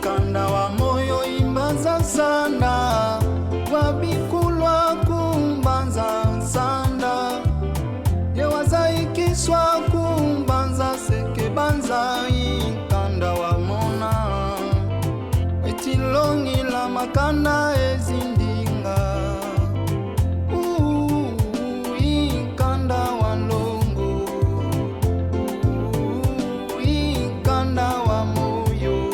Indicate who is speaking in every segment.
Speaker 1: Kanda wa moyo imbanza sana, wabikulwa kumbanza sanda, yewazaikiswa kumbanza seke banza ikanda wa mona, etilongi la makanda ezindinga, ikanda wa longo, ikanda wa moyo.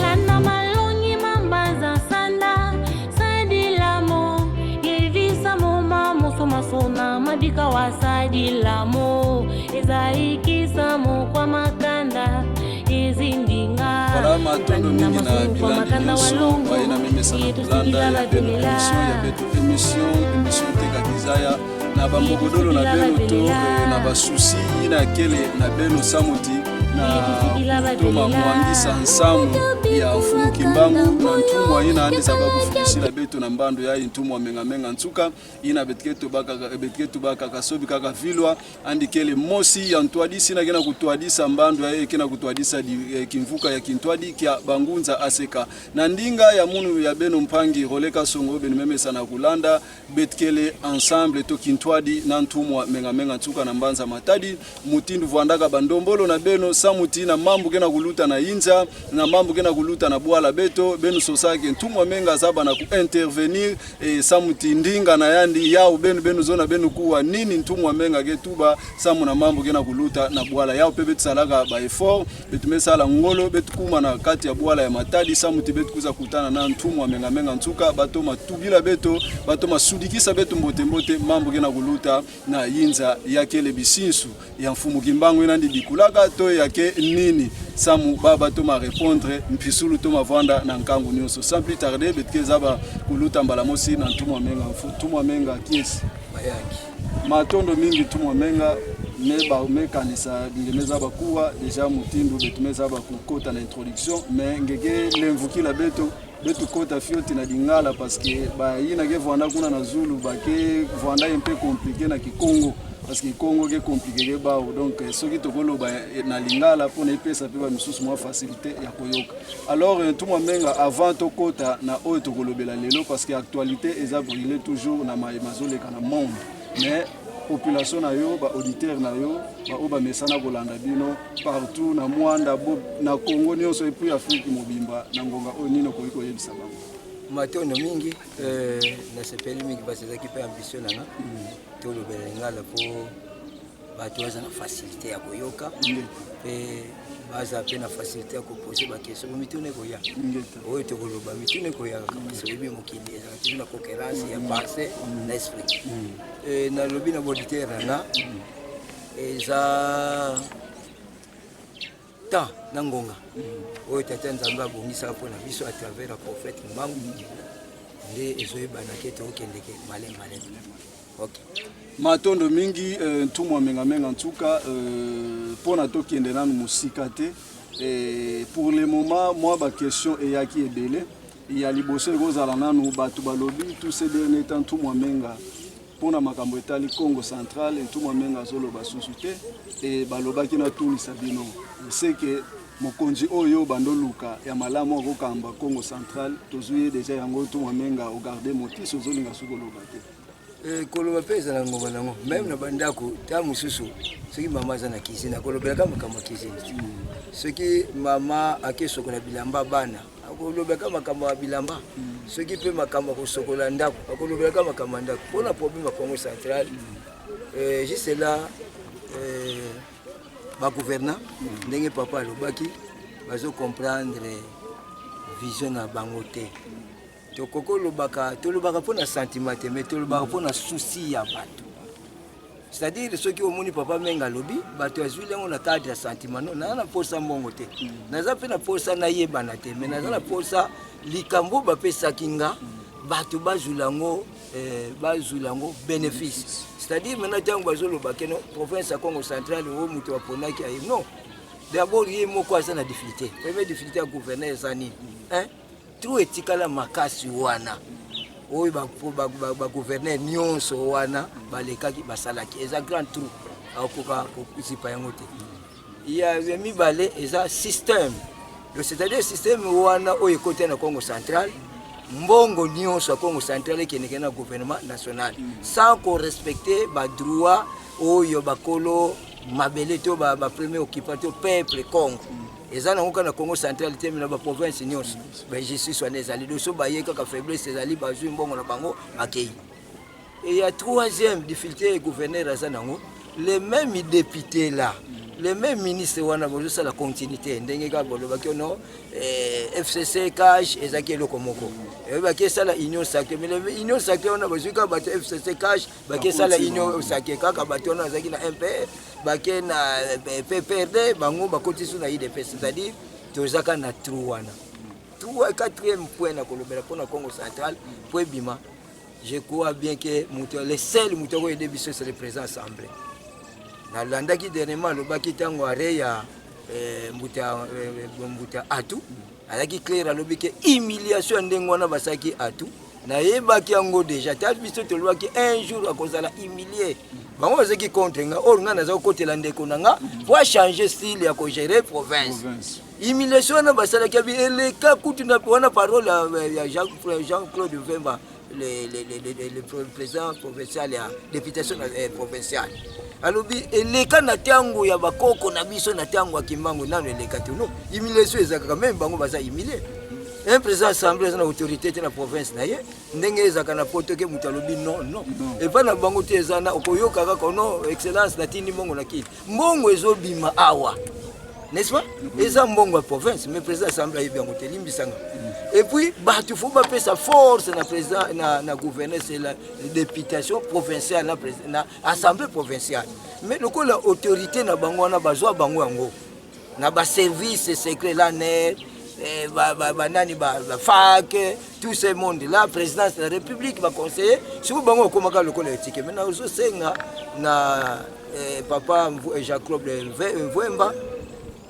Speaker 2: Lana malongi mambaza sanda, sadi lamo, yevisa moma musoma sona, madika wa sadi lamo, ezaikisa mo kwa makanda, ezindinga.
Speaker 3: Voilà, matondo mingi na bilandi nyonso baye na mimi sana kulanda ya beno émission ya beto émission teka kizaya na bamogodolo na beno to na basusi na kele na beno samuti na toma mwangisa nsamu ya mfumu kimbangu na ntumwa ina andi sababu fukishila beto na mbando ya ntumwa menga ntuka ina betketu baka kasobi kaka vilwa andi kele mosi ya ntwadisi na kena kutwadisa mbando ya kena kutwadisa kimvuka ya kintwadi kia bangunza aseka na ndinga ya munu ya beno mpangi roleka songo beno meme sana kulanda betkele ensemble to kintwadi na ntumwa menga ntuka na mbanza matadi mutindu vuandaka bandombolo na beno samuti na mambu kena kuluta na inja na mambu kena kuluta na bwala beto beno sosake ntumwa menga zaba na kuintervenir samuti ndinga na yandi yao beno zona beno kuwa nini ntumwa menga getuba samu na mambu kena kuluta na bwala yao pe betu salaga ba effort betu mesala ngolo betu kuma na kati ya bwala ya matadi samuti betu kuza kutana na ntumwa menga ntuka bato matubila beto bato masudikisa betu mbote mambu kena kuluta na yinza yakele bisinsu ya mfumu kimbangu ina ndi bikulaka to yake nini samu baba to ma répondre mpisulu to mavanda na nkangu nyonso sans plus tarder betke zaba kuluta mbala mosi na ntumwa menga kiesi
Speaker 4: mayaki
Speaker 3: matondo mingi tumwa menga neba umekanisa bingemeza bakuwa deja mutindu betumeza bakukota na introduction mais ngege lemvukila betu kota fioti na dingala parce que ba yina ke vanda kuna na Zulu ba ke vanda un peu compliqué na Kikongo parce que Congo ke compliqué ke ba donc soki tokolo ba na lingala pour na pesa pe ba misusu mo facilité ya koyoka alors tumwa menga avant tokota na oyo tokolobela lelo parce que actualité eza brûlé toujours na mazole kana monde mais population na yo ba auditeur na yo ba oba mesana kolanda bino partout na Mwanda na Congo nyonso et puis Afrique mobimba na ngonga o nino koiko yebisa bango
Speaker 4: matondo mingi na sepeli mingi basi za kipe ambition na to lo belengala po bato waza na facilité ya koyoka pe baza pe na facilité ya poser ba question mitune ko ya oyo to koloba mitune ko ya kama sebi mokili za na concurrence ya passé na esprit na lobi na auditeur na eza ta nangonga oyo tata nzamba bongisa po na biso à travers la prophète Mbangu nde ezoyebana kete okendeke malem okay
Speaker 3: matondo mingi ntumwa menga ntuka pona tokende nanu musika te pour le moment moi ba question eyaki ebele ya liboso ekozala nanu bato balobi tous ces derniers temps ntumwa menga pona makambo etali Congo central ntumwa menga zoloba susu te e balobaki na tunisa bino c'est que mokonzi oyo bandoluka ya malamu okokamba Congo central tozuye deja yango ntumwa menga o garder motis ozolinga sukoloba te
Speaker 4: koloba pesa na ngoma nango même na bandako ta mususu soki mama za na kizina kolobela kama kizina soki mama akesoko na bilamba bana akolobela kama bilamba soki pe makamba ko sokola ndako akolobela kama ndako pona problème ya Congo central juste là ba gouvernant ndenge papa alobaki bazo comprendre vision na bangote tolobaka pona sentiment mais tolobaka pona souci ya bato c'est-à-dire ceux qui omoni papa menga lobi bato azwi lengo na cadre ya sentiment non na posa mbongo te naza pe na posa na yebana te mais naza na posa likambo ba pesa kinga bato bazulango bénéfice c'est-à-dire maintenant tango bazoloba que non province ya Congo central o muto aponaki non d'abord yé moko asa na difficulté première difficulté à gouverner ça ni hein trou etikala makasi wana oyo ba gouverneur nyonso wana balekaki basalaki eza grand trou akoka kokisipa yango te ya mibale eza système c'est-à-dire système wana oyo ekote na Congo central mbongo nyonso ya Congo central ekeneke na gouvernement national sans qu'on respecte ba droit oyo bakolo mabele to ba premier occupant peuple Congo eza na ngoka na Congo central te na ba province nyonso ba justice wana ezali doso bayeka ka faiblesse ezali bazwi mbongo na bango makei. Et il y a troisième difficulté gouverneur azanango les mêmes députés là les mêmes ministres wana bozo la continuité ndenge ka bolo bakiono FCC cash ezaki eloko moko ebaki sala union sacrée mais union sacrée wana bazuka bato FCC cash baki sala union sacrée kaka bato wana ezaki na MPR baki na PPRD bango bakotisu na IDP c'est-à-dire tozaka na trou wana trou quatrième point na kolobela pona Congo central point bima je crois bien que le seul mutoko et débiso c'est le président assemblée na landaki dernièrement le baki tango areya mbuta atu alaki clair alobi ke humiliation ndengo na basaki atu na yebaki yango déjà ta biso to lobaki un jour akozala humilier bango bazaki contre nga or nga naza kokotela ndeko nanga pour changer style ya ko gérer province humiliation na basalaki bi eleka kutu na wana parole ya Jean-Claude Vemba le président provincial ya députation provinciale alobi eleka na tango ya bakoko na biso na tango ya kimbango nano eleka te no humiliation ezaka même bango baza humilier un président assemblée na autorité te na province na ye ndenge ezaka na poto ke mutu alobi non et pas na bango te ezana okoyoka kaka no excellence na tindi mbongo na kiti mbongo ezobima awa n'est-ce pas eza mbongo ya province mais président assemblée yebi yango te limbisanga. Et puis il faut pas sa force na président na gouverneur c'est la députation provinciale na assemblée provinciale mais le ko la autorité na bango na bazwa bango yango na ba service secret la net ba nani ba fac tout ce monde là présidence de la république ba conseiller si vous bango komaka le ko la éthique mais na ozo senga na papa Jacob Mvemba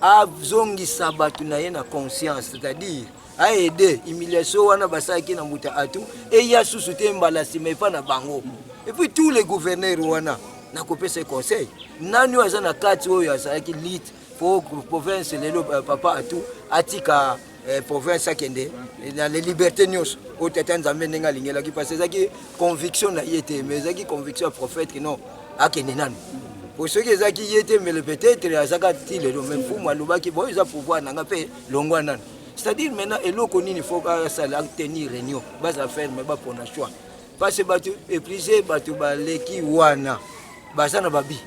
Speaker 4: a zongi sabatu na ye na conscience c'est-à-dire a aidé humiliation wana basaki na muta atu et ya susuté mbala sima pa na bango et puis tous les gouverneurs wana na kopesa conseil nani waza na kati oyo asaki lit pour province lelo papa atu atika province akende na les libertés nyos au tata nzambe ndenga lingela ki passer zaki conviction na yete mais zaki conviction prophète que non akende nani pour ceux qui zaki yete mais le peut-être azaka tilelo même pour moi lobaki bon ils a pouvoir nanga pe longwa nani. C'est-à-dire maintenant eloko nini faut ka sala tenir réunion basa faire mais ba pour na choix parce que batu éprisé batu baleki wana basa na babi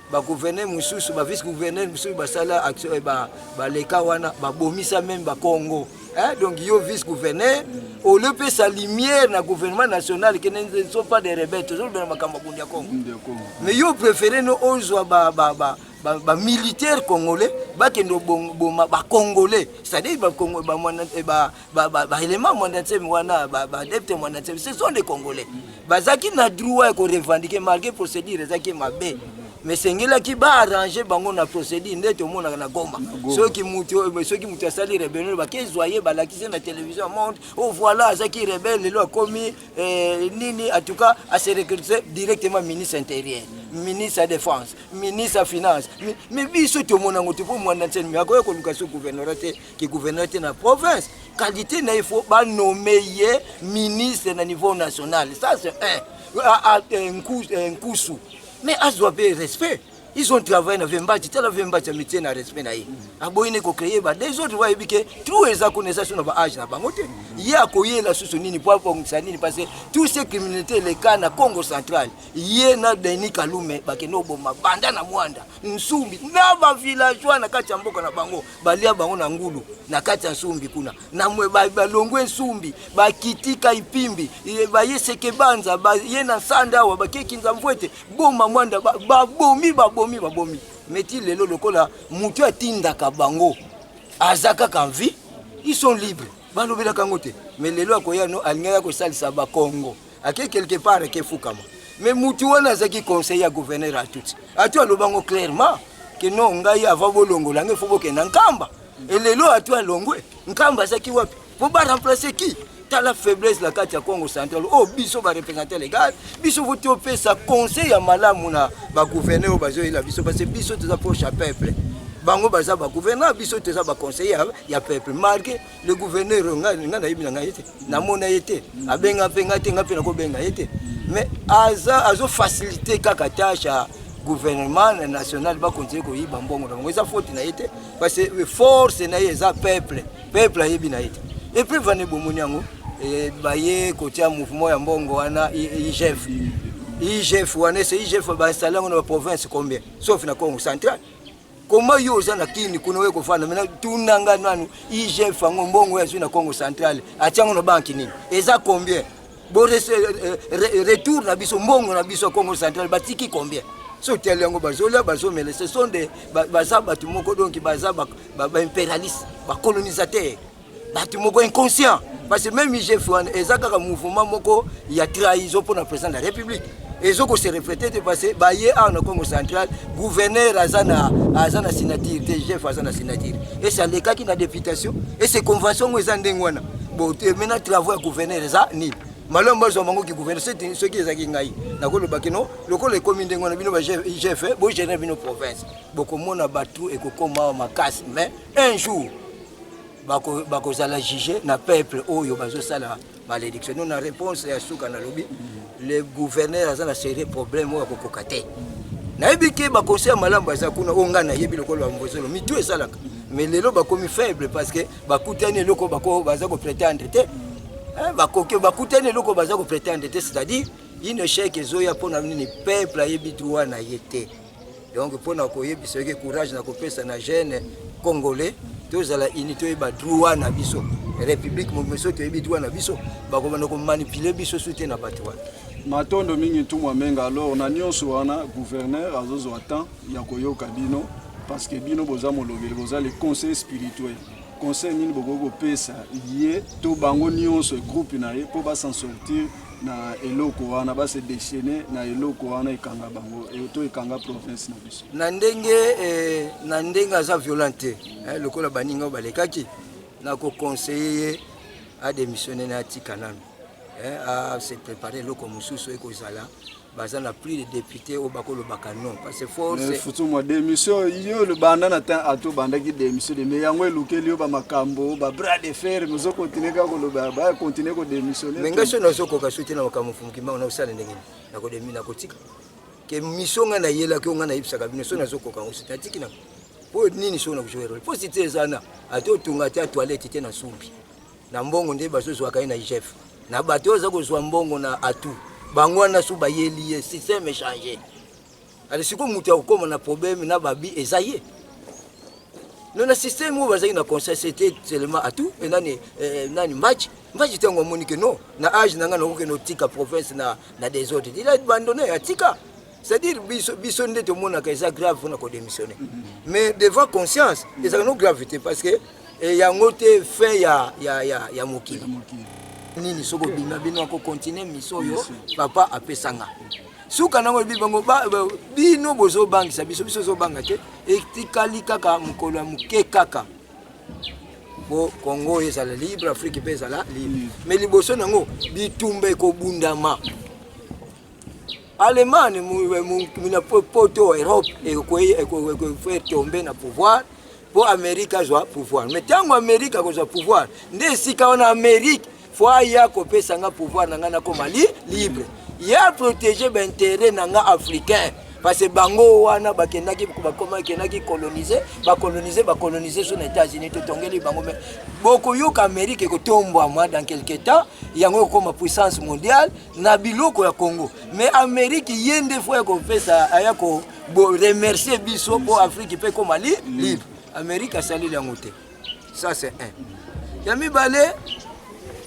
Speaker 4: ba gouverneur mususu ba vice gouverneur mususu basala action ba leka wana ba bomisa même ba Congo donc yo vice gouverneur au lieu de sa lumière na gouvernement national qui ne sont pas des rebelles toujours dans makambo ya Congo mais yo préféré no ozwa ba militaire congolais ba kendo boma ba congolais c'est-à-dire ba Congo ba mwana ba élément mwana tsemi wana ba adepte mwana tsemi ce sont des congolais bazaki na droit ko revendiquer malgré procédure ezaki mabe mais sengela ki ba arranger bango na procédure ndeto mona na Goma ceux qui mutu asali rebelle ba kezoyer ba lakise na télévision monde oh voilà zaki rebelle lelo komi nini en tout cas à se recruter directement ministre intérieur ministre de défense ministre finance mais biso to mona ngoto po mwana nteni mi akoya ko lukaso gouverneur qui gouverneur na province qualité na il faut ba nommer ministre na niveau national ça c'est un coup mais azwa be respect ils ont travaillé na Vemba titala Vemba cha métier na respect na ye aboyine ko créer ba des autres va ebike tout eza connaissance na ba âge na bangote ya ko yela susu nini pour nini parce que tous ces criminalités les cas na Congo central ye na Denis Kalume ba ke no boma banda na Mwanda Nsumbi na ba villageois na kati ya mboka na bango balia bango na ngulu na kati ya Nsumbi kuna na mwe ba longwe Nsumbi ba kitika ipimbi ba yeseke banza ba ye na sanda wa ba kekinza mvwete boma Mwanda ba bomi meti lelo lokola mutu atindaka bango azaka kanvi ils sont libres balobela kangote mais lelo akoya no alingaka ko salisa ba Congo ake quelque part ke fukama mais mutu wana azaki conseiller ya gouverneur atu alobango clairement que non ngai ava bolongo lange foboke na nkamba et lelo atu alongwe nkamba azaki wapi Pour remplacer qui? T'as la faiblesse la carte ya Congo central. Oh, biso va représenter les gars. Biso vous topé ça conseil à malamouna ba gouverneur au bazo la biso parce que biso tout ça pour chaque peuple. Bango baza ba gouverneur biso tout ça ba conseiller ya peuple. Marqué le gouverneur nga yibi nga yete. Na mona yete. Abenga penga tenga pe na ko benga yete. Mais azo faciliter kaka tâche gouvernement national va continuer ko yiba mbongo na ça faute na yete parce que force na yeza peuple yibi na yete. Et puis vane bomuniango et baye côté mouvement ya mbongo wana IGF wana c'est IGF ba installer dans la province combien sauf na Congo central comment yo za na kini kuna we ko fana mena tunanga nanu IGF ngo mbongo ya na Congo central atiango no banki nini eza combien bo retour na biso mbongo na biso Congo central batiki combien so telengo bazola bazomele ce sont des bazaba tout moko donc bazaba ba impérialiste ba colonisateur batu moko inconscient parce que même IGF ezaka ka mouvement moko ya trahison pour le président de la République ezoko se refléter de passer baye à na Congo central gouverneur azana signature IGF azana signature et c'est le cas qui na députation et c'est convention ngo ezandengwana bon maintenant travaux ya gouverneur eza ni malomba zo mango ki gouverneur c'est ce qui ezaki ngai na ko le bakino loko le commune ndengwana bino ba IGF bo gérer bino province boko mona batu et ko koma makasi mais un jour bako zala juger na peuple oyo bazo sala malédiction nous na réponse ya suka na lobby le gouverneur azana sérieux problème oyo kokokate na ebike ba conseil malamba za kuna onga na yebi lokolo wa mbozolo mitu esalaka mais lelo bakomi faible parce que bakutani loko bako baza ko prétendre te bakutani loko baza ko prétendre te c'est-à-dire une échec ezoya pona nini peuple yebi droit na yete donc pona ko yebi ce que courage na ko pesa na jeune congolais tous à la unité ba droit na biso république momeso to yebi droit na biso bakobana ko manipuler biso soutien na batwa
Speaker 3: matondo mingi tumwa menga alors na nyonso wana gouverneur azozo attend ya koyoka bino parce que bino boza molobeli boza le conseil spirituel conseil nini bokoko pesa lié to bango nyonso groupe na ye po ba s'en sortir na eloko wana ba se déchaîner na eloko wana ekanga bango et to ekanga province na biso
Speaker 4: na ndenga za violente lokola baninga balekaki na ko conseiller à démissionner na tikanam à se préparer loko mususu ekozala baza na plus de députés au bakolo bakanon parce que force
Speaker 3: futu moi démission yo le banda na temps ato banda ki démission de mais yango elukeli yo ba makambo ba bras de fer muzo continuer ka ko ba continuer ko démissionner
Speaker 4: mais ngaso na soko ka soutenir na makambo fumukima na usala ndengeni na ko démissionner na ko tika ke misonga na yela ke ngana ipsa ka bino so na soko ka usitati na po nini so na kujwero po sitezana ato tunga ta toilette te na sumbi na mbongo nde baso zo ka ina IGF na bato za ko zo mbongo na atu bangwana suba yeli système changer ali siko mutu akoma na problème na babi ezaye nona système où bazaki na conseil c'était seulement à tout et nani match tango monique non na âge nanga no no tika province na des autres il a abandonné à tika c'est-à-dire biso ndete mona ka eza grave na ko démissionner mais devant conscience eza no gravité parce que ya ngote fait ya mokili nini soko bina bino ko continuer misoyo papa apesanga suka nango bibango bino bozo bangisa biso zo banga te etikali kaka mukolo muke kaka bo Congo ezala libre Afrique ezala libre mais liboso nango bitumbe ko bundama Allemagne muna poto Europe et ko faire tomber na pouvoir pour Amérique joie pouvoir mais tango Amérique ko joie pouvoir nde sika on Amérique faut ya kopesa nga pouvoir nanga na koma libre ya protéger l'intérêt nanga africain parce que bango wana bakendaki bakoma kenaki coloniser sur les États-Unis to tongeli bango mais boko yoka Amérique ko tombwa moi dans quelque temps yango comme puissance mondiale na biloko ya Congo mais Amérique yende fois ko pesa aya ko remercier biso pour Afrique pe comme libre Amérique a sali la montée ça c'est un yami balé.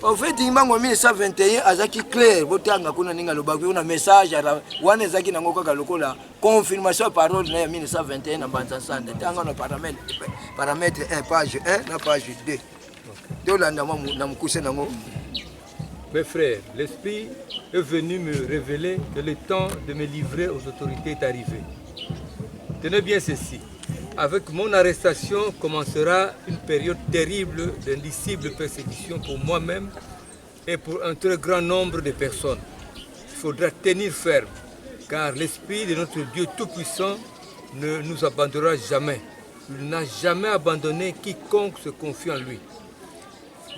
Speaker 4: En fait, il m'a en 1921, azaki clair, botanga kuna ninga lobaki una message wana ezaki nango kaka lokola confirmation parole na 1921 na banzasande tanga na paramètre 1 page 1 na page 2. Dolanda na mukuse nango.
Speaker 5: Mes frères, l'esprit est venu me révéler que le temps de me livrer aux autorités est arrivé. Tenez bien ceci. avec mon arrestation commencera une période terrible d'indicible persécution pour moi-même et pour un très grand nombre de personnes. Il faudra tenir ferme, car l'Esprit de notre Dieu Tout-Puissant ne nous abandonnera jamais. Il n'a jamais abandonné quiconque se confie en lui.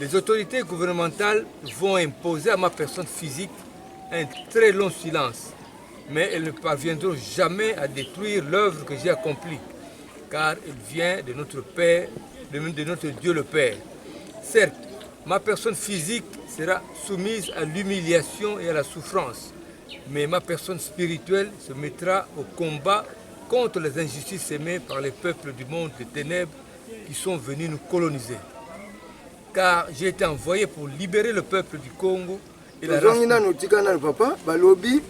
Speaker 5: Les autorités gouvernementales vont imposer à ma personne physique un très long silence, mais elles ne parviendront jamais à détruire l'œuvre que j'ai accomplie, car elle vient de notre Père, de notre Dieu le Père. Certes, ma personne physique sera soumise à l'humiliation et à la souffrance, mais ma personne spirituelle se mettra au combat contre les injustices aimées par les peuples du monde des ténèbres qui sont venus nous coloniser. Car j'ai été envoyé pour libérer le peuple du Congo et la race...
Speaker 4: Papa, balobi,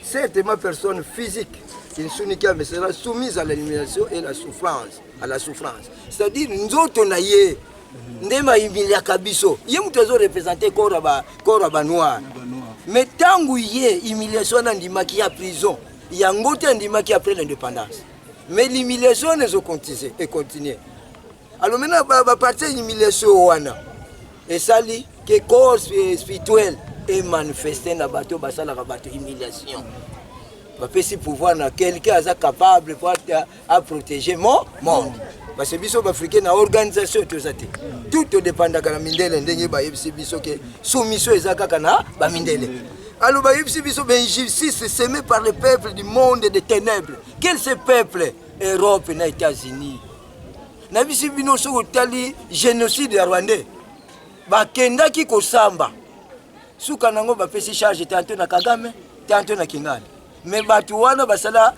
Speaker 4: certes ma personne physique mais sera soumise à l'illumination et la souffrance, à la souffrance. C'est-à-dire nzoto na ye ndema imilia kabiso. Ye mutezo représenter corps ba noir. Mais tangu ye humiliation na ndimaki ya prison, yango te ndimaki après l'indépendance. Mais l'humiliation ne zo continuer et continuer. Alors maintenant ba partir humiliation wana. Et ça dit que corps spirituel est manifesté na bateau basala ka bateau humiliation. Si pouvoir na quelqu'un est capable à protéger mon monde. Parce que biso africain na organisation tout dépend de la mindele ndenge ba yebisi biso ke soumission ezaka na ba mindele. Alors ba yebisi biso ben injustice semée par le peuple du monde des ténèbres. Quel ce peuple? Europe na États-Unis. Na bisi bino so tali génocide rwandais. Ba kendaki ko samba. Suka nango ba pesi charge tantôt na Kagame, tantôt na Kingana. Mais Batouana, Basala,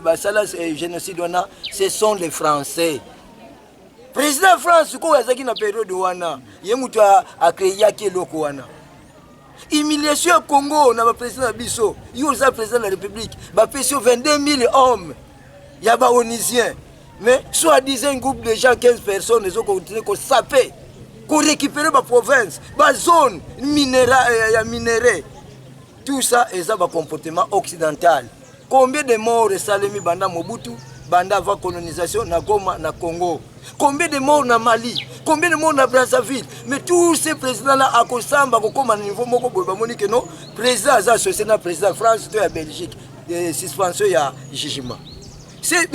Speaker 4: Basala, génocide, ce sont les Français. Président France, quoi est-ce qu'il y a une période de Wana? Il y a créé Loko Wana. Humiliation au Congo, on a le président Bisso, il y a le président de la République, il y a 22 000 hommes, il y a des Onisiens. Mais soit-disant un groupe de gens, 15 personnes, ils ont continué à saper, à récupérer la province, la zone minérale. Tout ça est un comportement occidental. Combien de morts Salemi Banda Mobutu, Banda avant colonisation, na Goma, na Congo? Combien de morts na Mali? Combien de morts na Brazzaville? Mais tous ces présidents-là, à Kosamba, comme à niveau Moko Boubamonique, non, président associé na président France, de la Belgique, suspension ya jugement. C'est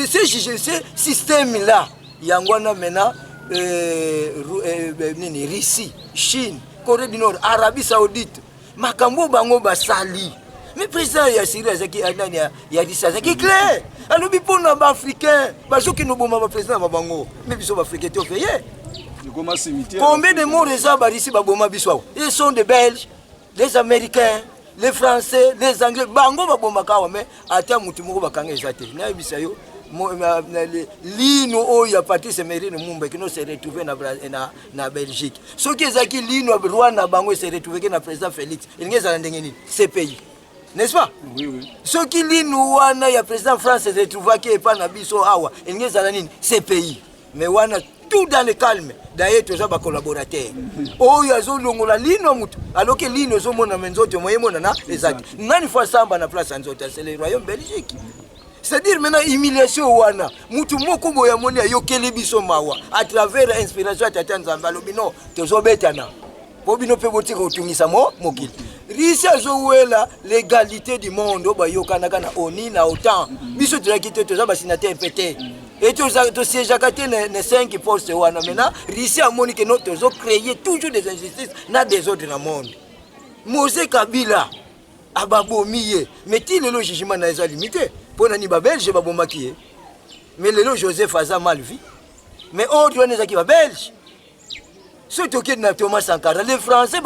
Speaker 4: système-là, Yangwana maintenant, Russie, Chine, Corée du Nord, Arabie Saoudite. Makambo bango basali. Mais président ya Syrie zaki anani ya disa zaki clair. Alors bipona ba africain, ba soki no boma ba président ba bango. Mais biso ba africain to payé. Combien de morts les ba ici ba boma biso? Ils sont des Belges, les Américains, les Français, les Anglais. Bango ba boma kawa mais ata mutu moko ba kanga ezate. Na bisa yo lino oyo Patrice Emery Lumumba qui s'est retrouvé na Belgique. Ce qui est qui lino Rwanda bango s'est retrouvé na président Félix. Il n'y a ndengeni ces pays. N'est-ce pas?
Speaker 3: Oui oui.
Speaker 4: Ce qui lino wana ya président France s'est retrouvé qui pas na biso awa. Il n'y a nini ces pays. Mais wana tout dans le calme. D'ailleurs tous ba collaborateurs. Oh ya zo longola lino mutu. Alors que lino zo mona menzoto moye mona na ezaki. Nani fois samba na place nzoto c'est le royaume Belgique. C'est-à-dire maintenant humiliation wana mutu moko boya moni ayokeli biso mawa à travers inspiration tata Nzamba lobino tozo betana po bino pe boti ko tungisa mokili risi azowela l'égalité du monde ba yokana kana oni na autant biso trakite toza ba signataire pété et to siège kate ne 5 postes wana maintenant risi amoni que notre tozo créer toujours des injustices na des autres dans le monde. Mose Kabila ababomiye mais ti le jugement na eza limité. Pour les Belges, mais le Joseph a mal vu. Mais autres, on est qui va Belge. Surtout qui est Thomas Sankara, les Français,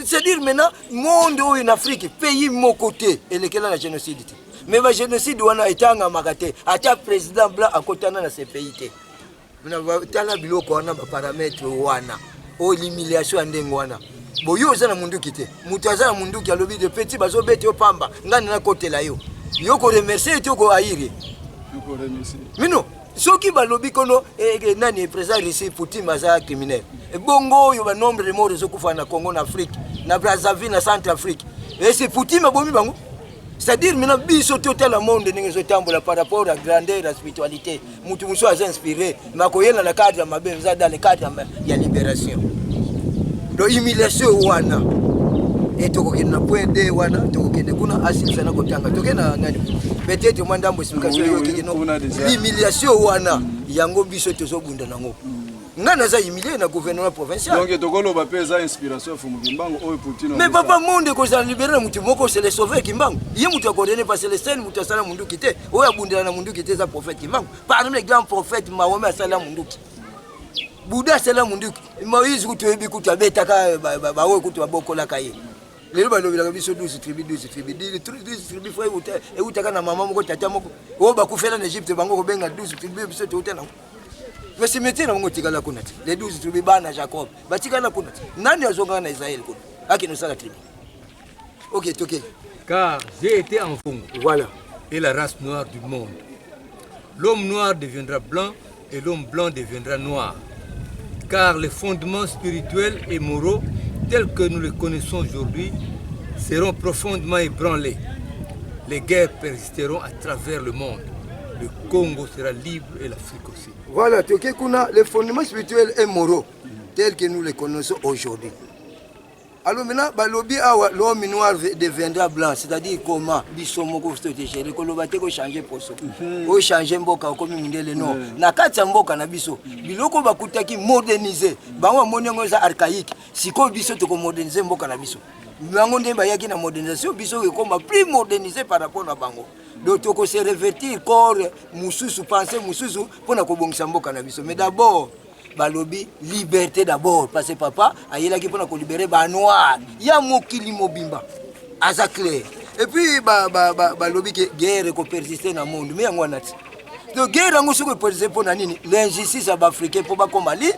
Speaker 4: c'est-à-dire maintenant, monde en Afrique, pays mon côté, et lequel a la génocide. Mais le génocide, on a été en Magaté, à ta président blanc à côté de ces pays. On a des paramètres, l'humiliation en Dengwana. Boyo za na mundu kite mutaza na mundu ki alobi de petit bazo bete opamba ngani na côté la yo ko remercier to ko aire
Speaker 3: ko remercier
Speaker 4: mino soki balobi kono nani président ici Poutine maza criminel e bongo yo ba nombre de morts zo kufa na Congo na Afrique na Brazzaville na Centrafrique et c'est Poutine abomi bango C'est-à-dire maintenant biso total le monde ndenge zo tambola par rapport à grandeur la spiritualité mutu muso a inspiré makoyela na cadre mabe za dans le cadre ya libération do humiliation wana et tokokena point D wana tokokena kuna asili sana kotanga tokena nani peut-être mwandambo explication yo kikino humiliation wana yango biso tozobunda nango ngana za humilier na gouvernement provincial
Speaker 3: donc tokolo ba pesa inspiration fumu Kimbangu oyo Poutine
Speaker 4: mais papa monde ko za libérer mutu moko c'est le sauver Kimbangu ye mutu akordonné par Célestin mutu asala munduki te oyo abundela na munduki te za prophète Kimbangu parmi les grands prophètes Mahomet asala munduki Bouddha asala munduki Moïse kutu ebi kutu abetaka ba oyo kutu abokola kaye lelo balobela biso 12 tribus 12 tribus foi et utaka na mama moko tata moko o bakufela na Egypte bango ko benga 12 tribus biso te utana mais si maintenant on tikala kuna les 12 tribus bana Jacob batikala kuna nani azonga na Israël kuna akino sala tribu OK toké
Speaker 5: car j'ai été en Congo
Speaker 4: voilà
Speaker 5: et la race noire du monde l'homme noir deviendra blanc et l'homme blanc deviendra noir car les fondements spirituels et moraux tels que nous les connaissons aujourd'hui seront profondément ébranlés. Les guerres persisteront à travers le monde. Le Congo sera libre et l'Afrique aussi.
Speaker 4: Voilà, les fondements spirituels et moraux tels que nous les connaissons aujourd'hui. Alors maintenant, l'homme noir deviendra blanc, c'est-à-dire comment bisomoko stotégé, le kolobate ko changer poso. Ko changer mboka comme mindele non. Na kati mboka na biso, biloko bakutaki moderniser. Bango monengo za archaïque. Siko biso to ko moderniser mboka na biso. Bango ndemba yaki na modernisation biso ko koma plus modernisé par rapport na bango. Donc to ko se revertir corps mususu penser mususu pona ko bongisa mboka na biso. Mais d'abord balobi liberté d'abord parce que papa ayela ki pona ko libérer ba noir ya mokili mobimba aza clair et puis balobi que guerre ko persister na monde mais yango nati donc guerre ngo soko persister pona nini l'injustice ba africain po ba koma libre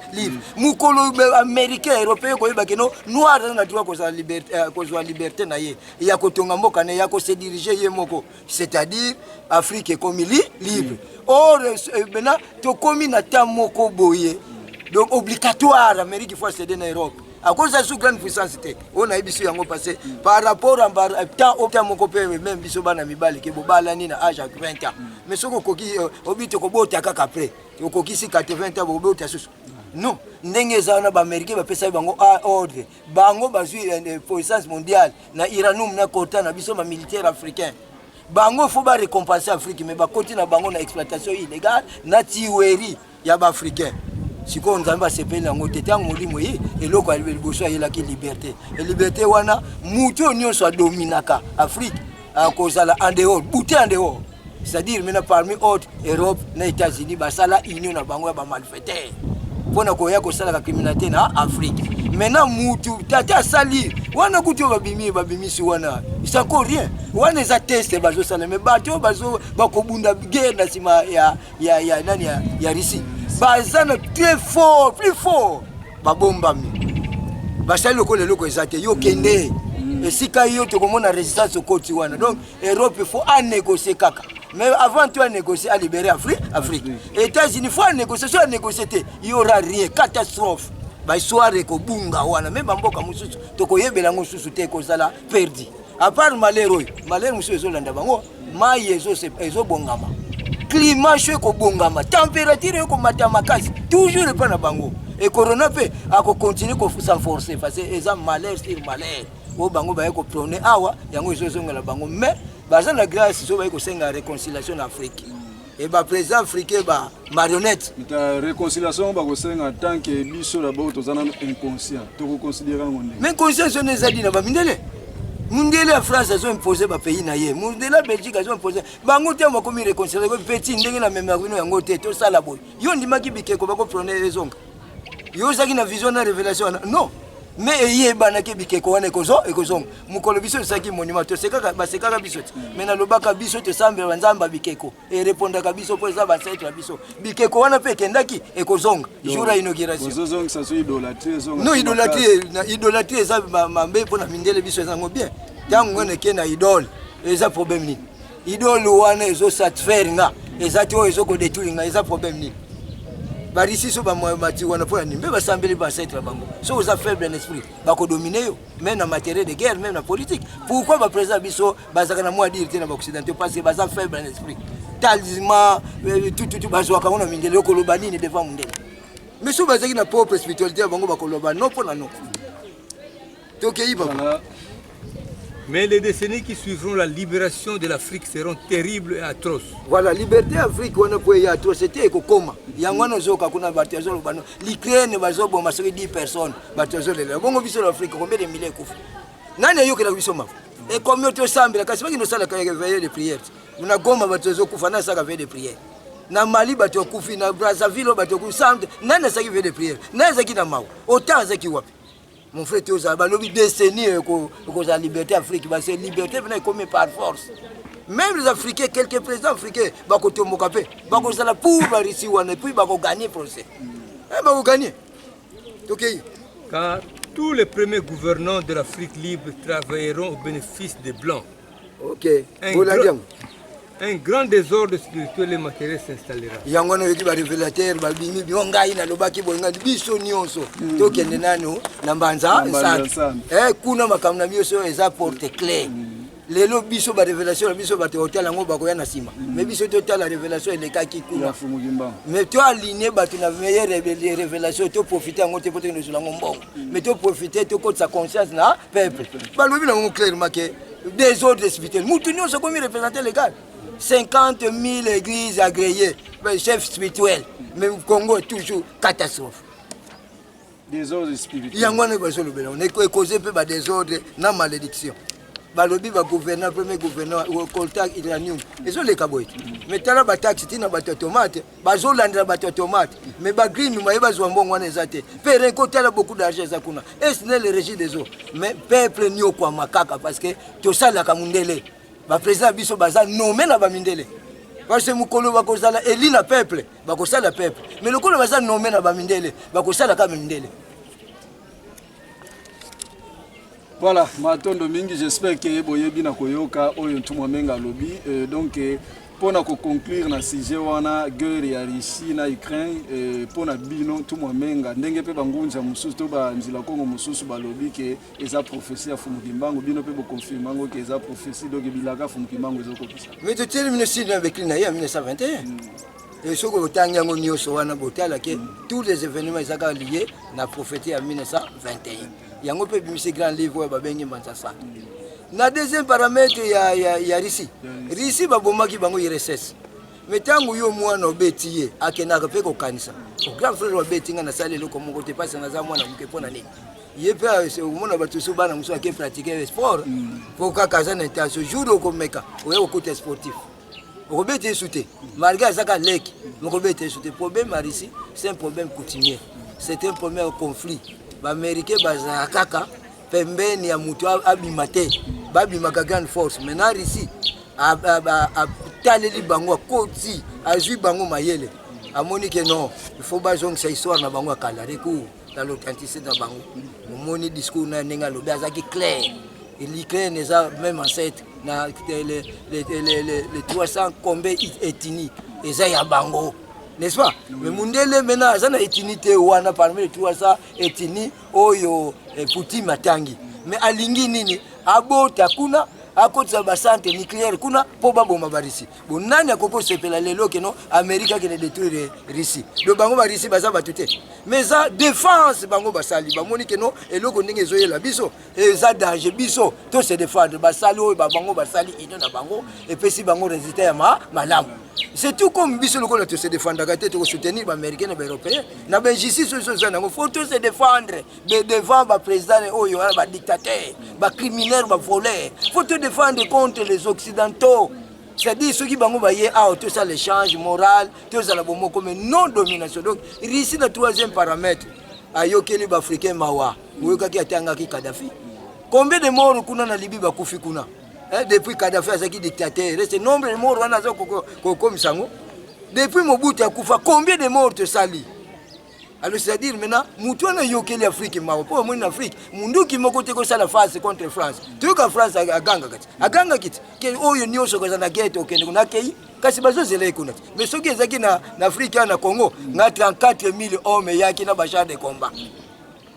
Speaker 4: mukolo américain européen ko yeba keno noir na droit ko za liberté na ye ya ko tonga mboka na ya ko se diriger ye moko c'est-à-dire Afrique comme libre or maintenant to komi na ta moko boye. Donc obligatoire l'Amérique il faut céder en Europe. À cause de la grande puissance on a biso yango passé par rapport à temps au temps moko pe même biso bana mibali ke bobala ni na âge à 20 ans. Mais soko koki obito ko bota kaka après. Koki si 80 ans bobota susu. Non, ndenge za na ba américain ba pesa bango ordre. Bango bazui puissance mondiale na Iranum na kota na biso ma militaire africain. Bango faut ba récompenser Afrique mais ba continue na bango na exploitation illégale na tiweri ya ba africain. Si on nzamba sepeli yango tete yango molimo ye eloko ali liboso ayelaki liberté et liberté wana mutu nyonso dominaka Afrique a kozala en dehors bouté en dehors c'est-à-dire maintenant parmi autres Europe na États-Unis basala union na bango ya ba malfaiteur pona koya kosala ka criminalité na Afrique maintenant mutu tata sali wana kutu babimisi wana c'est encore rien wana za test bazo sala mais bato bazo bakobunda guerre na sima ya nani ya Russie bazana très fort plus fort babombami basali lokole loko ezate yo kende esika yo to komona résistance au côté wana donc Europe il faut négocier kaka mais avant tout négocier à libérer Afrique États-Unis faut négocier soit négocier il y aura rien catastrophe ba soirée ko bunga wana même mboka mususu to koyebela ngo susu te ko sala perdu à part malheur mususu ezolanda bango mai ezo bongama climat chaud ko bongama température ko matama kasi toujours pas na bango et corona pe ako continuer ko s'enforcer parce que eza malheur sur malheur o bango ba ko prôner awa yango ezozonga la bango mais baza na grâce so ba ko senga réconciliation en Afrique et ba président africain ba marionnette
Speaker 3: ta réconciliation ba ko senga tant que biso la ba tozana inconscient to ko considérer ngonde
Speaker 4: mais conscience ne zadi na ba mindele Mundele la France a imposé ba pays na ye. Mundele la Belgique a imposé. Bango te mo komi réconcilier ko petit ndenge na mémoire no yango te to sala boy. Yo ndima ki bikeko ba ko prôner raison. Yo zaki na vision na révélation non. Mais ye bana ke bikeko wana ekozong. Mukolo biso saki monument to sekaka ba sekaka biso. Mais na lobaka biso te sambe nzamba bikeko. Et répondre ka biso pour ça ba site la biso. Bikeko wana pe kendaki ekozong. Jour à inauguration.
Speaker 3: Ozozong ça so idolâtrie zong.
Speaker 4: Non idolâtrie ça mambe pour na mindele biso zango bien. Tango ne kena idole eza problème ni. Idole wana ezo satisfaire nga. Eza to ezo ko détruire nga eza problème ni. Barisi so ba mati wana po ni mbeba sambeli ba centre bango. So oza faible en esprit. Ba ko dominer yo, même en matière de guerre, même en politique. Pourquoi ba président biso bazaka na moi dire te na ba occidentaux parce que baza faible en esprit. Talisman tout bazwa ka ona mindele ko loba nini devant mundele. Mais so bazaki na propre spiritualité bango ba ko loba non pour na non. Tokei papa.
Speaker 5: Mais les décennies qui suivront la libération de l'Afrique seront terribles et atroces.
Speaker 4: Voilà, liberté Afrique, on a pu y atrocité et comment. Il y a un autre qui a battu l'Ukraine, il y a 10 personnes. Bon, on l'Afrique, combien de milliers de coups. Nani yo kila wisoma. Et combien de sambi la kasi no sala ka veiller de prière. Una goma batozo kufana saka veiller de prière. Na Mali bato kufi na Brazzaville bato kusambe. Nani saki veiller de prière. Nani saki na mawo. Autant saki wapi. Mon frère Théoza, balobi décennie que la liberté afrique, c'est liberté venait comme par force. Même les Africains, quelques présidents africains, bako tomokapé, bako sala pour la Russie et puis bako gagner procès. Bako gagner. OK.
Speaker 5: Car tous les premiers gouvernants de l'Afrique libre travailleront au bénéfice des Blancs.
Speaker 4: OK.
Speaker 5: Un grand désordre spirituel et matériel s'installera.
Speaker 4: Yangono yeki ba révélateur ba bimi biongai na lobaki bonga biso nyonso. Tokende nano na mbanza sana. Kuna makamna biso eza porte clé. Lelo biso ba révélation biso ba hotel ngo ba koya na sima. Mais biso total la révélation ele kaki kuna. Mais toi aligné ba tu na meilleure révélation to profiter ngo te pote no zulango mbongo. Mais to profiter to ko sa conscience na peuple. Ba lobi na ngo clairement que des ordres spirituels. Mutu nyonso comme représenter légal. 50 000 églises agréées, chefs spirituels. Mais le Congo est toujours catastrophe.
Speaker 3: Des ordres spirituels.
Speaker 4: Il y a un on est causé par des ordres, non malédiction. Balobi va gouverner, premier gouverneur, au contact iranium. Ils ont les cabots. Mais tu as des taxes, tu as des tomates, des tomates. Mais les green, nous avons besoin de zate. Père, tu as beaucoup d'argent. Et ce n'est le régime des eaux. Mais le peuple n'y a pas makaka parce que tu as la kamundele. Le président Biso Baza nommé la Bamindele. Parce que Moukolo Bakosala élit le peuple, Bakosala le peuple. Mais le Kolo Baza nommé la Bamindele, Bakosala Kamindele.
Speaker 3: Voilà, Matondo Mingi, j'espère que Boyebi na koyoka oyo ntumwa menga lobi. Donc pour conclure na sujet wana guerre ya Russie na Ukraine pour na bino ntumwa menga ndenge pe bangunja mususu to ba nzila Kongo mususu balobi ke eza prophétie ya Fumukimbangu bino pe bo confirmer ngo ke eza prophétie donc bilaka Fumukimbangu ezo kopisa. Mais tu termines si avec l'ina en 1921. Et ce que autant yango nyoso wana botala ke tous les événements ezaka liés na prophétie en 1921. Yango pe bimisi grand livre ba bengi Manzasa. Na deuxième paramètre ya Russie. Russie babomaki bango IRSS. Mais tangu yo mwana obetiye akenaka pe ko kanisa. O grand frère wa betinga na sale loko moko te pasa na za mwana muke pona nini. Yepe se umona batusu bana muso ake pratiquer sport. Faut ka kaza na intention jour ko meka. Oye ko côté sportif. O beti souté. Malgré ça ka leki. Mo beti souté problème à Russie, c'est un problème coutumier. C'est un premier conflit. Ba américain baza kaka pembeni ya mutu abimate babimaka grande force maintenant ici a taleli bango koti azui bango mayele amoni que non il faut bazong sa histoire na bango kala recours dans l'authenticité na bango moni discours na nenga lobi azaki clair l'Ukraine est même ancêtre na les 300 combien ethnies eza ya bango. N'est-ce pas? Mais Mundele maintenant, ça n'a étinité wana parmi les 300 ethnies oyo Putin matangi. Mais alingi nini? Abo takuna akotsa basante nucléaire kuna po baboma barisi. Bon nani akoko sepela lelo ke no Amerika ke ne détruire Russie. Do bango ba Russie baza batute. Mais ça défense bango basali ba moni ke no eloko ndenge zoyela biso et ça danger biso to se défendre basali o ba bango basali ino na bango et puis si bango résultat ya malamu. C'est tout comme biso loko na to se défendre ka tete ko soutenir ba américain et ba européen. Na ben justice so ça faut to se défendre devant ba président oyo ba dictateur, ba criminel, ba voleur. Faut te défendre contre les occidentaux. C'est-à-dire ceux qui bango baye a tout ça l'échange moral, tout ça la bomo comme non domination. Donc ici le troisième paramètre ayokeli ba africain mawa. Moyoka ki atanga ki Kadhafi. Combien de morts kuna na Libye ba kufi kuna? Depuis Kadhafi azaki dictateur, reste nombre de morts wana zo comme sango. Depuis Mobutu akufa, combien de morts te sali?
Speaker 4: Alors c'est-à-dire maintenant, Moutouana Yokeli Afrique, pour moi en Afrique, Munduki Mokote ko sala face contre France. Tu ka France a ganga kit. Que oyo nyoso ko na ghetto ke na kei. Kasi bazo zele kuna. Mais ce qui est na Afrique na Congo, na 34 000 hommes yaki na bachar de combat.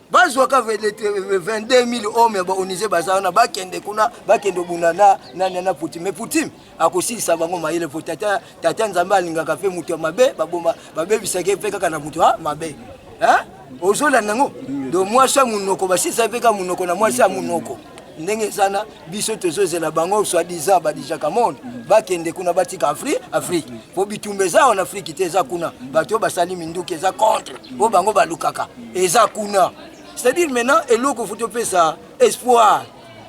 Speaker 4: Bazo ka 22 000 hommes ba onise bazana ba kende kuna ba kende bunana na Poutine. Mais Poutine akosilisa bango maile po tata nzamba alingaka pe mutu mabe baboma babe bisake pe kaka na mutu mabe. Hein? Ozola nango do mwasha munoko basisa pe ka munoko na mwasha munoko. Ndenge sana biso tozozela bango soi-disant badijaka monde bakende kuna batika Afrique po bitumbe za en Afrique te za kuna bato basali minduki za contre po bango balukaka eza kuna. C'est-à-dire maintenant eloko faut pe ça espoir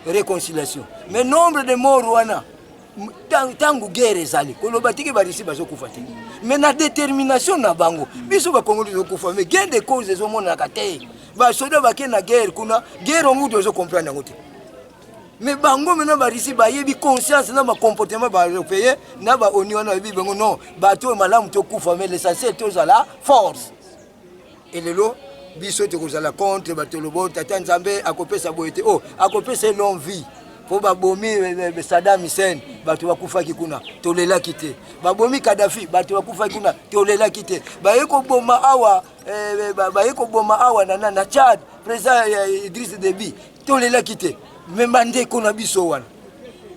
Speaker 4: réconciliation mais nombre de morts wana tangu guerre ezali koloba tiki barisi bazokufa te mais na détermination na bango biso ba Congo zokufa mais gain de cause ezomona kate ba soda bakena na guerre kuna guerre on mutu zo comprendre ngote mais bango maintenant barisi ba yebi conscience na ba comportement ba européen na ba oni wana yebi bango non bato malamu to kufa mais l'essentiel to za la force et lelo biso te kozala contre bato lobo tata nzambe akopesa boyete oh akopesa longue vie. Po babomi Saddam Hussein bato bakufaki kuna tolela kite babomi Kadhafi bato bakufaki kuna tolela kite bayeko boma awa na Tchad président Idriss Déby tolela kite même ndé kona biso wana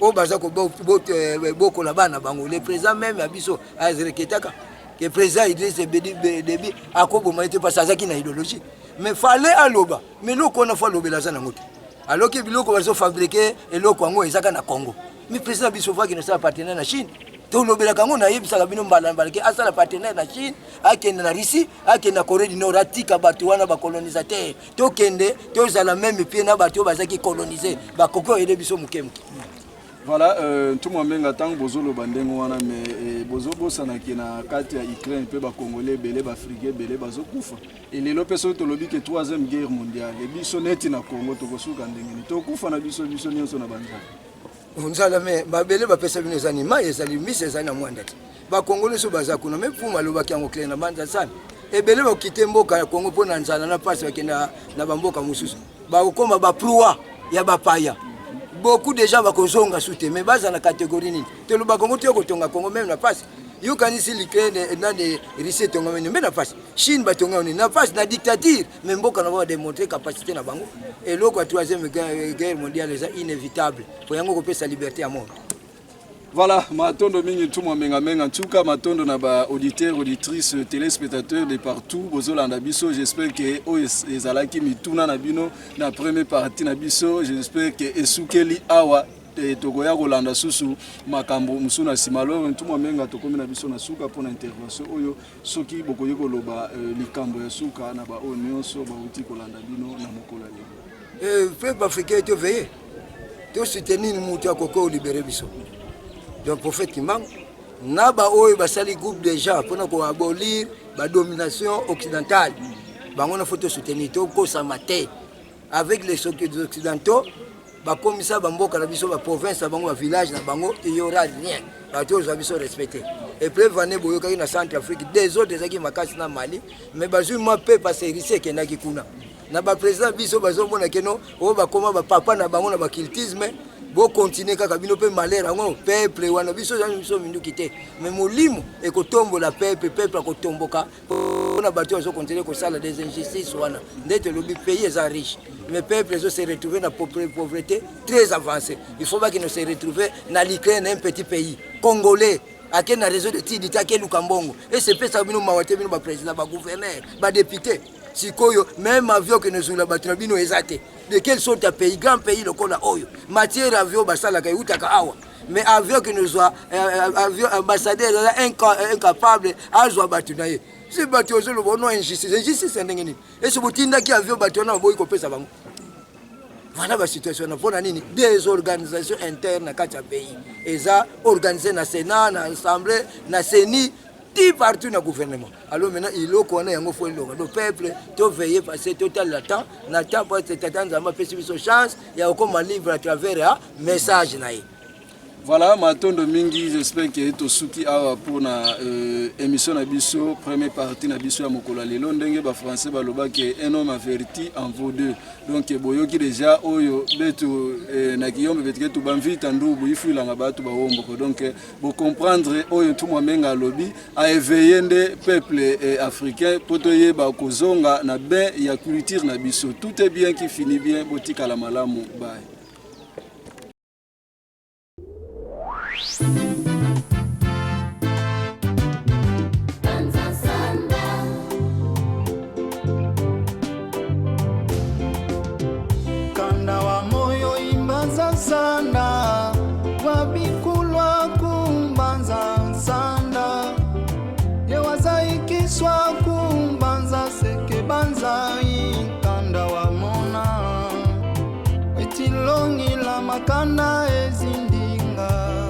Speaker 4: o baza ko boko la bana bango le président même abiso azreketaka que président Idriss Déby akoboma ete pas azaki na idéologie mais fallait aloba mais loko na fa lobela za na ngote. Alors que biloko bazo fabriquer eloko yango ezaka na Congo. Mi président Bissofa qui ne sera partenaire na Chine. To lobela kango na yebisa bino mbala ke asala partenaire na Chine, akende na Russie, akende na Corée du Nord atika bato wana ba colonisateur. To kende to zala même pied na bato bazaki coloniser. Ba koko ede biso mukemki.
Speaker 3: Voilà, tout le monde a tant bozolo bandengo wana mais bozobo sanaki na kati ya Ukraine pe ba Congolais belé ba Africains belé bazo kufa. Et les lopeso to lobi que 3e guerre mondiale. Et biso neti na Congo to kosuka ndengeni. To kufa na biso nyonso na banza.
Speaker 4: Onzala me ba belé ba pesa bino zanima ezali mise zana mwandati. Ba Congolais so baza kuna me puma loba kyango klena na banza sana. E belé ba kite mboka ya Congo pona nzala na pasi bakenda na bamboka mususu. Ba ukoma ba proa ya ba paya. Beaucoup de gens bakozonga soute mais baza na catégorie nini te lo bakongo te kotonga Congo même na passe yo kanisi l'Ukraine na de Russie tonga même na passe Chine batonga na passe na dictature mais mboka na va démontrer capacité na bango et loko 3e guerre mondiale est inévitable pour yango ko pesa liberté à monde.
Speaker 3: Voilà, matondo mingi tout menga en tout cas matondo na ba auditeurs auditrices téléspectateurs de partout bozolanda biso j'espère que ezalaki mituna na bino na première partie na biso j'espère que esukeli awa tokoya kolanda susu makambo musuna simalo tout menga tokomi na biso na suka pour intervention oyo soki bokoye koloba likambo ya suka na ba onyoso ba uti kolanda bino na mokolo lelo
Speaker 4: peuple africain te veiller to soutenir mutu akoko libérer biso. Donc prophète qui manque naba oyo basali groupe de gens pour ko abolir la domination occidentale bango na faut soutenir to ko samate avec les occidentaux ba comme ça bamboka na biso ba province bango ba village na bango il y aura rien ba to za biso respecter et puis vané boyoka na Centrafrique des autres ezaki makasi na Mali mais bazui ma pe passer ici ke na kikuna na ba président biso bazo mona keno o ba koma ba papa na bango na ba cultisme bo continuer kaka bino pe malheur ngo peuple wana biso za biso minduki te mais molimo e ko tombola peuple ko tomboka na bato zo continuer ko sala des injustices wana ndete lobi pays est riche mais peuple zo se retrouver na pauvreté très avancée il faut pas qu'ils ne se retrouver na l'Ukraine un petit pays congolais ake na réseau de tidita ke lukambongo et c'est pesa bino mawate bino ba président ba gouverneur ba député sikoyo même avion que nous la batrabino ezate de quelle sorte de pays grand pays le kola oyo matière avion basala ka utaka awa mais avion que nous soit avion ambassadeur incapable azwa batunaye c'est batio zo le bono injustice ndengeni et ce botinda ki avion batona boy ko pesa bango. Voilà la situation na nini des organisations internes kati ya pays eza organisé na Sénat na Assemblée na CENI partout dans le gouvernement. Alors maintenant, il faut le peuple, tout veiller passer total le temps, n'attend pas cette attente, ça m'a fait une chance, il y a encore un livre à travers un message.
Speaker 3: Voilà, matondo mingi, j'espère que to suki awa pour na émission na biso, première partie na biso ya mokolo lelo ndenge ba français ba loba que un homme averti en vaut deux. Donc boyoki déjà oyo beto na kiyombe betike to bamvita ndubu ifula nga batu ba womboko. Donc bo comprendre oyo tout moi menga lobi a éveiller nde peuple africain poto yeba kozonga na ben ya culture na biso. Tout est bien qui finit bien, botika la malamu. Bye.
Speaker 1: Kanda wa moyo imbanza sanda, wabikulwa kumbanza sanda, yewazaikiswa kumbanza seke banza kanda wa mona, etilongi la makanda ezindinga.